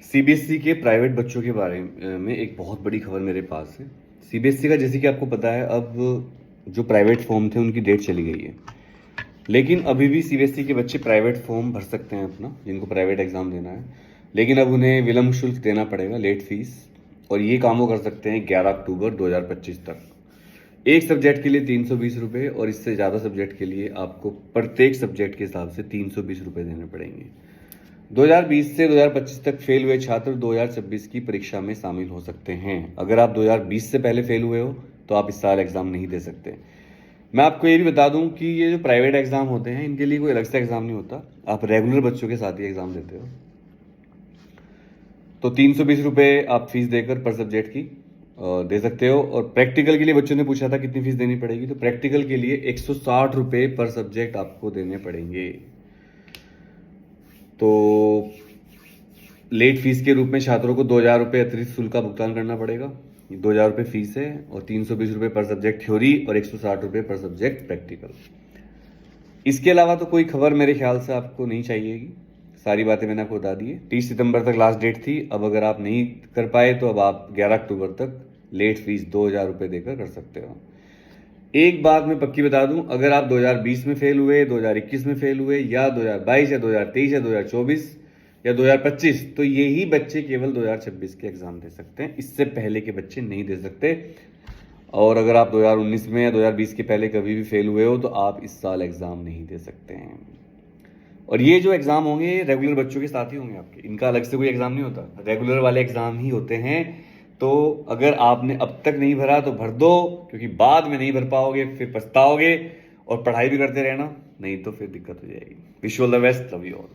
CBSE के private बच्चों के बारे में एक बहुत बड़ी खबर मेरे पास है। सीबीएसई का जैसे कि आपको पता है, अब जो प्राइवेट फॉर्म थे उनकी डेट चली गई है, लेकिन अभी भी सीबीएसई के बच्चे प्राइवेट फॉर्म भर सकते हैं अपना, जिनको प्राइवेट एग्जाम देना है। लेकिन अब उन्हें विलम्ब शुल्क देना पड़ेगा, लेट फीस, और ये काम वो कर सकते हैं 11 अक्टूबर 2025 तक। एक सब्जेक्ट के लिए 320 रुपये, और इससे ज़्यादा सब्जेक्ट के लिए आपको प्रत्येक सब्जेक्ट के हिसाब से 320 रुपये देने पड़ेंगे। 2020 से 2025 तक फेल हुए छात्र 2026 की परीक्षा में शामिल हो सकते हैं। अगर आप 2020 से पहले फेल हुए हो तो आप इस साल एग्जाम नहीं दे सकते। मैं आपको ये भी बता दूं कि ये जो प्राइवेट एग्जाम होते हैं, इनके लिए कोई अलग से एग्जाम नहीं होता, आप रेगुलर बच्चों के साथ ही एग्जाम देते हो। तो 320 रुपये आप फीस देकर पर सब्जेक्ट की दे सकते हो। और प्रैक्टिकल के लिए बच्चों ने पूछा था कितनी फीस देनी पड़ेगी, तो प्रैक्टिकल के लिए 160 रुपये पर सब्जेक्ट आपको देने पड़ेंगे। तो लेट फीस के रूप में छात्रों को 2,000 रुपये अतिरिक्त शुल्क का भुगतान करना पड़ेगा। 2,000 रुपये फीस है, और 320 रुपये पर सब्जेक्ट थ्योरी, और 160 रुपये पर सब्जेक्ट प्रैक्टिकल। इसके अलावा तो कोई खबर मेरे ख्याल से आपको नहीं चाहिएगी, सारी बातें मैंने आपको बता दी है। 30 सितंबर तक लास्ट डेट थी। अब अगर आप नहीं कर पाए तो अब आप 11 अक्टूबर तक लेट फीस 2,000 रुपये देकर कर सकते हो। एक बात मैं पक्की बता दूं, अगर आप 2020 में फेल हुए, 2021 में फेल हुए, या 2022 या 2023 या 2024 या 2025, तो यही बच्चे केवल 2026 के एग्जाम दे सकते हैं। इससे पहले के बच्चे नहीं दे सकते। और अगर आप 2019 में या 2020 के पहले कभी भी फेल हुए हो तो आप इस साल एग्जाम नहीं दे सकते हैं। और ये जो एग्जाम होंगे रेगुलर बच्चों के साथ ही होंगे आपके, इनका अलग से कोई एग्जाम नहीं होता, रेगुलर वाले एग्जाम ही होते हैं। तो अगर आपने अब तक नहीं भरा तो भर दो, क्योंकि बाद में नहीं भर पाओगे, फिर पछताओगे। और पढ़ाई भी करते रहना, नहीं तो फिर दिक्कत हो जाएगी। Wish you all the best, love you all.